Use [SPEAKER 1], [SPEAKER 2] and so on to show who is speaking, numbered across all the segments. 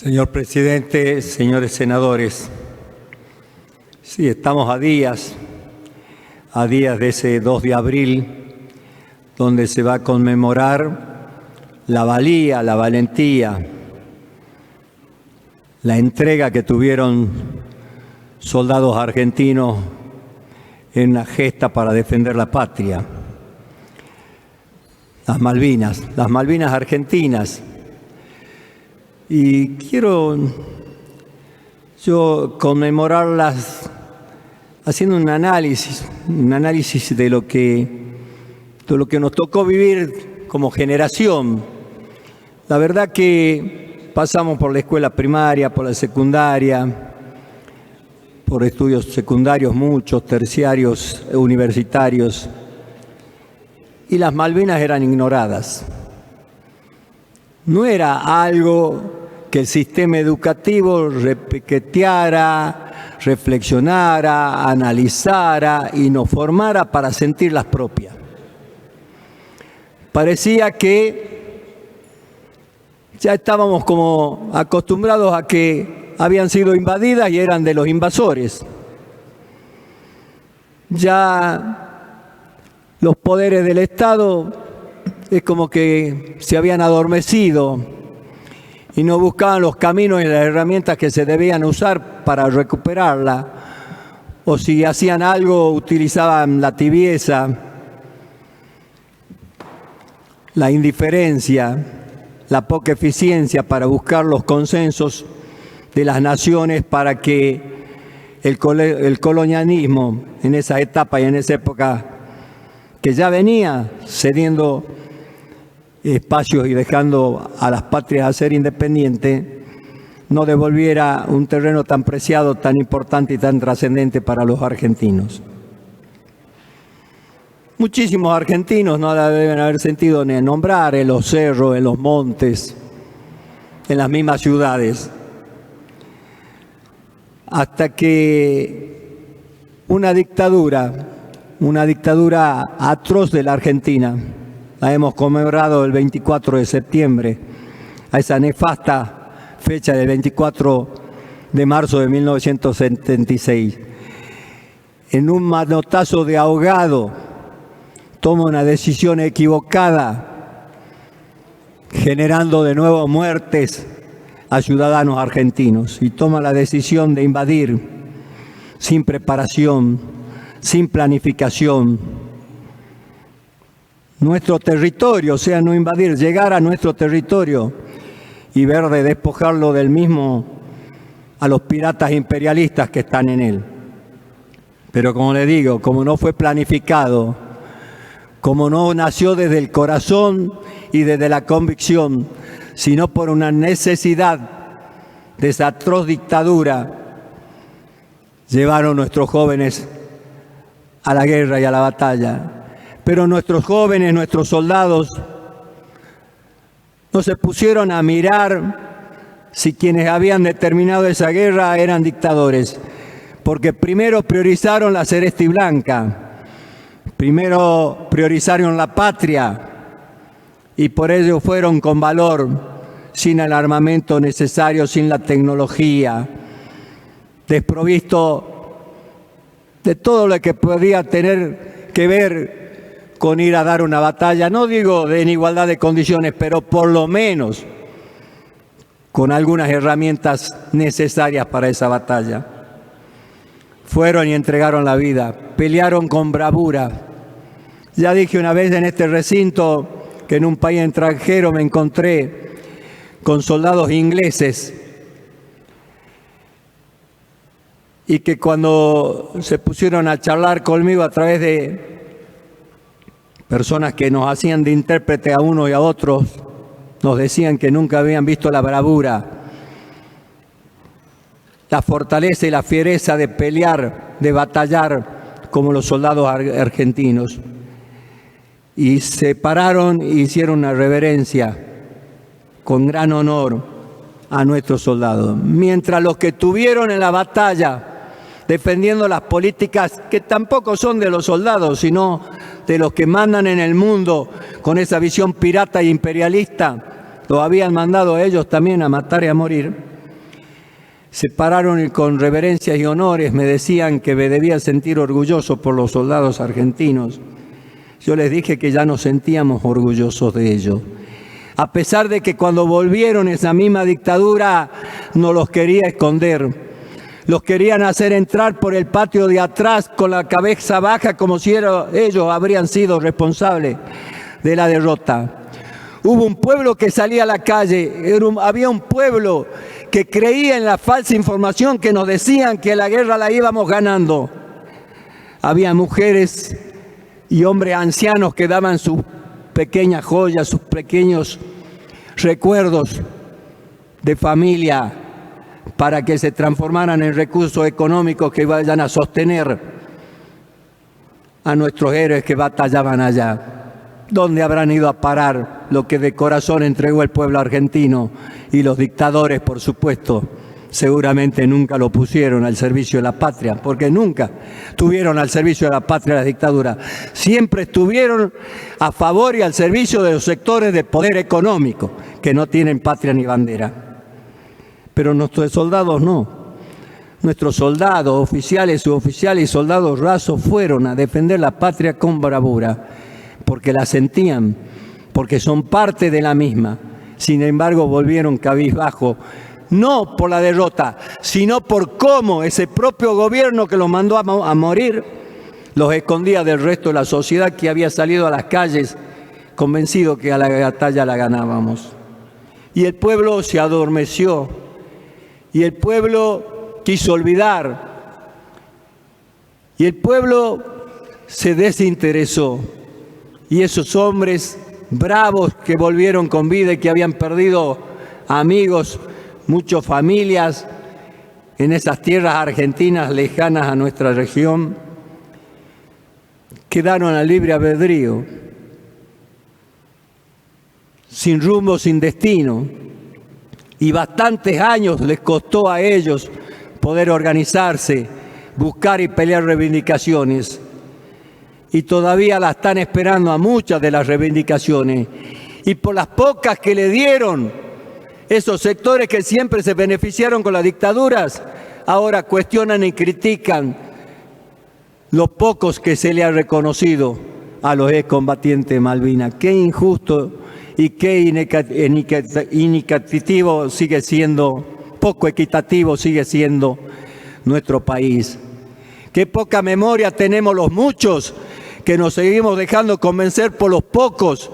[SPEAKER 1] Señor presidente, señores senadores, sí, estamos a días de ese 2 de abril, donde se va a conmemorar la valía, la valentía, la entrega que tuvieron soldados argentinos en una gesta para defender la patria. Las Malvinas argentinas. Y quiero yo conmemorarlas haciendo un análisis de lo que nos tocó vivir como generación. La verdad que pasamos por la escuela primaria, por la secundaria, por estudios secundarios muchos, terciarios, universitarios, y las Malvinas eran ignoradas. No era algo que el sistema educativo repiqueteara, reflexionara, analizara y nos formara para sentirlas propias. Parecía que ya estábamos como acostumbrados a que habían sido invadidas y eran de los invasores. Ya los poderes del Estado es como que se habían adormecido y no buscaban los caminos y las herramientas que se debían usar para recuperarla, o si hacían algo utilizaban la tibieza, la indiferencia, la poca eficiencia para buscar los consensos de las naciones para que el colonialismo en esa etapa y en esa época, que ya venía cediendo espacios y dejando a las patrias a ser independientes, no devolviera un terreno tan preciado, tan importante y tan trascendente para los argentinos. Muchísimos argentinos no la deben haber sentido ni nombrar en los cerros, en los montes, en las mismas ciudades, hasta que una dictadura atroz de la Argentina, la hemos conmemorado el 24 de septiembre, a esa nefasta fecha del 24 de marzo de 1976. En un manotazo de ahogado, toma una decisión equivocada, generando de nuevo muertes a ciudadanos argentinos, y toma la decisión de invadir sin preparación, sin planificación, nuestro territorio, o sea, no invadir, llegar a nuestro territorio y ver de despojarlo del mismo a los piratas imperialistas que están en él. Pero como le digo, como no fue planificado, como no nació desde el corazón y desde la convicción, sino por una necesidad de esa atroz dictadura, llevaron nuestros jóvenes a la guerra y a la batalla. Pero nuestros jóvenes, nuestros soldados, no se pusieron a mirar si quienes habían determinado esa guerra eran dictadores, porque primero priorizaron la celeste y blanca, primero priorizaron la patria, y por ello fueron con valor, sin el armamento necesario, sin la tecnología, desprovisto de todo lo que podía tener que ver con ir a dar una batalla, no digo en igualdad de condiciones, pero por lo menos con algunas herramientas necesarias para esa batalla. Fueron y entregaron la vida, pelearon con bravura. Ya dije una vez en este recinto que en un país extranjero me encontré con soldados ingleses y que cuando se pusieron a charlar conmigo a través de personas que nos hacían de intérprete a uno y a otros, nos decían que nunca habían visto la bravura, la fortaleza y la fiereza de pelear, de batallar como los soldados argentinos. Y se pararon e hicieron una reverencia con gran honor a nuestros soldados. Mientras los que estuvieron en la batalla defendiendo las políticas que tampoco son de los soldados, sino de los que mandan en el mundo con esa visión pirata e imperialista, los habían mandado a ellos también a matar y a morir. se pararon y con reverencias y honores me decían que me debía sentir orgulloso por los soldados argentinos. Yo les dije que ya nos sentíamos orgullosos de ellos. A pesar de que cuando volvieron esa misma dictadura nos los quería esconder. Los querían hacer entrar por el patio de atrás con la cabeza baja como si ellos habrían sido responsables de la derrota. Hubo un pueblo que salía a la calle, había un pueblo que creía en la falsa información que nos decían que la guerra la íbamos ganando. Había mujeres y hombres ancianos que daban sus pequeñas joyas, sus pequeños recuerdos de familia para que se transformaran en recursos económicos que vayan a sostener a nuestros héroes que batallaban allá. ¿Dónde habrán ido a parar lo que de corazón entregó el pueblo argentino? Y los dictadores, por supuesto, seguramente nunca lo pusieron al servicio de la patria, porque nunca tuvieron al servicio de la patria las dictaduras. Siempre estuvieron a favor y al servicio de los sectores de poder económico, que no tienen patria ni bandera. Pero nuestros soldados no. Nuestros soldados, oficiales, suboficiales y soldados rasos fueron a defender la patria con bravura, porque la sentían, porque son parte de la misma. Sin embargo, volvieron cabizbajo, no por la derrota, sino por cómo ese propio gobierno que los mandó a morir, los escondía del resto de la sociedad que había salido a las calles convencido que a la batalla la ganábamos. Y el pueblo se adormeció, y el pueblo quiso olvidar, y el pueblo se desinteresó. Y esos hombres bravos que volvieron con vida y que habían perdido amigos, muchas familias en esas tierras argentinas lejanas a nuestra región, quedaron a libre albedrío, sin rumbo, sin destino. Y bastantes años les costó a ellos poder organizarse, buscar y pelear reivindicaciones. Y todavía la están esperando a muchas de las reivindicaciones. Y por las pocas que le dieron esos sectores que siempre se beneficiaron con las dictaduras, ahora cuestionan y critican los pocos que se le ha reconocido a los excombatientes de Malvinas. Qué injusto y qué inequitativo sigue siendo, poco equitativo sigue siendo nuestro país. Qué poca memoria tenemos los muchos que nos seguimos dejando convencer por los pocos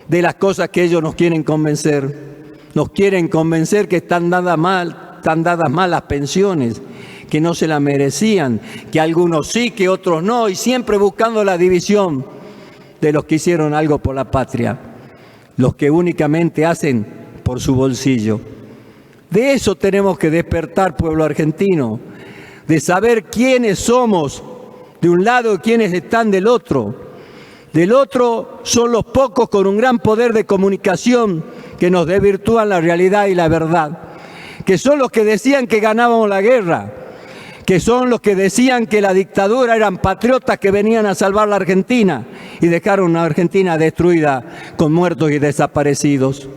[SPEAKER 1] de las cosas que ellos nos quieren convencer. Nos quieren convencer que están dadas mal las pensiones, que no se las merecían, que algunos sí, que otros no, y siempre buscando la división de los que hicieron algo por la patria, los que únicamente hacen por su bolsillo. De eso tenemos que despertar, pueblo argentino, de saber quiénes somos de un lado y quiénes están del otro. Del otro son los pocos con un gran poder de comunicación que nos desvirtúan la realidad y la verdad, que son los que decían que ganábamos la guerra, que son los que decían que la dictadura eran patriotas que venían a salvar la Argentina y dejaron una Argentina destruida con muertos y desaparecidos.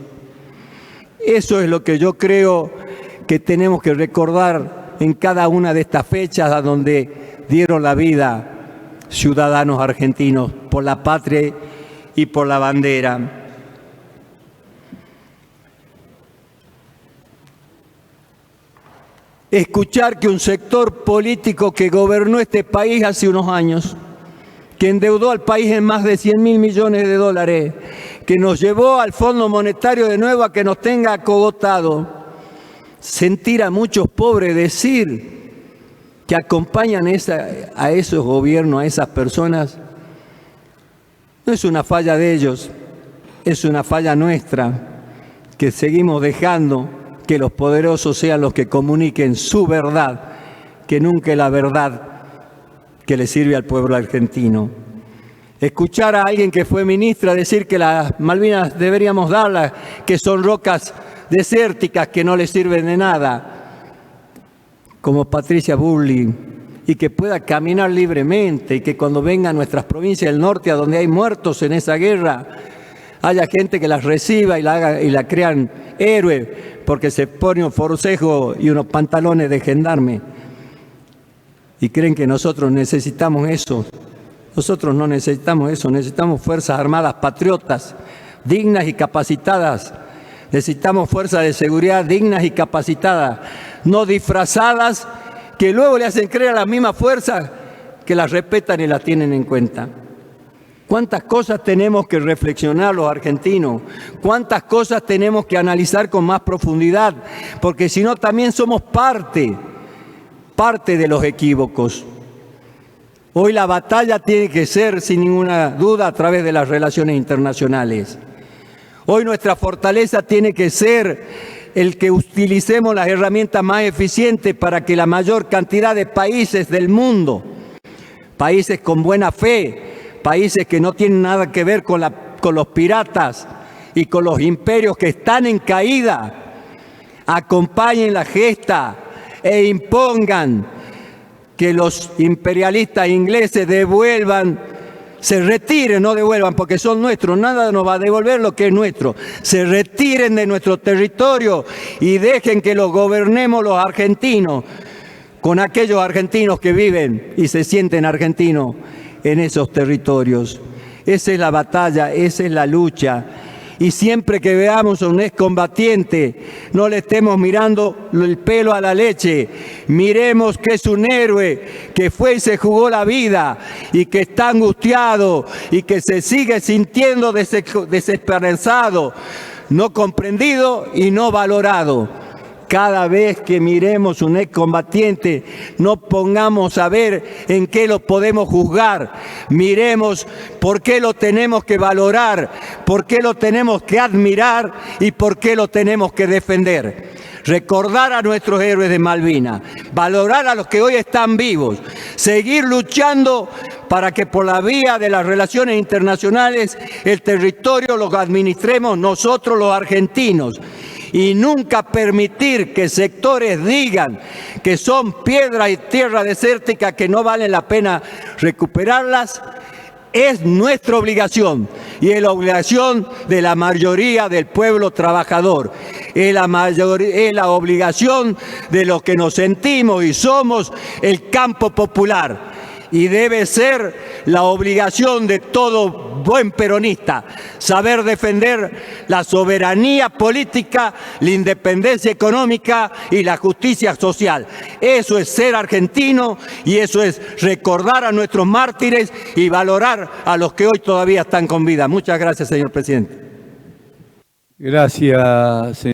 [SPEAKER 1] Eso es lo que yo creo que tenemos que recordar en cada una de estas fechas a donde dieron la vida ciudadanos argentinos por la patria y por la bandera. Escuchar que un sector político que gobernó este país hace unos años, que endeudó al país en más de 100.000 millones de dólares, que nos llevó al Fondo Monetario de nuevo a que nos tenga acogotado, sentir a muchos pobres decir que acompañan a esos gobiernos, a esas personas, no es una falla de ellos, es una falla nuestra, que seguimos dejando que los poderosos sean los que comuniquen su verdad, que nunca la verdad que le sirve al pueblo argentino. Escuchar a alguien que fue ministra decir que las Malvinas deberíamos darlas, que son rocas desérticas que no les sirven de nada, como Patricia Bullrich, y que pueda caminar libremente, y que cuando venga a nuestras provincias del norte, a donde hay muertos en esa guerra, haya gente que las reciba y la crean héroe porque se pone un forcejo y unos pantalones de gendarme. Y creen que nosotros necesitamos eso. Nosotros no necesitamos eso, necesitamos fuerzas armadas patriotas, dignas y capacitadas. Necesitamos fuerzas de seguridad dignas y capacitadas, no disfrazadas, que luego le hacen creer a las mismas fuerzas que las respetan y las tienen en cuenta. ¿Cuántas cosas tenemos que reflexionar los argentinos? ¿Cuántas cosas tenemos que analizar con más profundidad? Porque si no, también somos parte de los equívocos. Hoy la batalla tiene que ser, sin ninguna duda, a través de las relaciones internacionales. Hoy nuestra fortaleza tiene que ser el que utilicemos las herramientas más eficientes para que la mayor cantidad de países del mundo, países con buena fe, países que no tienen nada que ver con los piratas y con los imperios que están en caída, acompañen la gesta e impongan que los imperialistas ingleses se retiren, no devuelvan, porque son nuestros, nada nos va a devolver lo que es nuestro. Se retiren de nuestro territorio y dejen que los gobernemos los argentinos, con aquellos argentinos que viven y se sienten argentinos en esos territorios. Esa es la batalla, esa es la lucha. Y siempre que veamos a un excombatiente, no le estemos mirando el pelo a la leche. Miremos que es un héroe, que fue y se jugó la vida, y que está angustiado, y que se sigue sintiendo desesperanzado, no comprendido y no valorado. Cada vez que miremos un excombatiente, no pongamos a ver en qué lo podemos juzgar. Miremos por qué lo tenemos que valorar, por qué lo tenemos que admirar y por qué lo tenemos que defender. Recordar a nuestros héroes de Malvinas, valorar a los que hoy están vivos, seguir luchando para que por la vía de las relaciones internacionales el territorio lo administremos nosotros los argentinos. Y nunca permitir que sectores digan que son piedra y tierra desértica que no vale la pena recuperarlas, es nuestra obligación y es la obligación de la mayoría del pueblo trabajador. Es la obligación de los que nos sentimos y somos el campo popular. Y debe ser la obligación de todo buen peronista saber defender la soberanía política, la independencia económica y la justicia social. Eso es ser argentino y eso es recordar a nuestros mártires y valorar a los que hoy todavía están con vida. Muchas gracias, señor presidente.
[SPEAKER 2] Gracias, señor.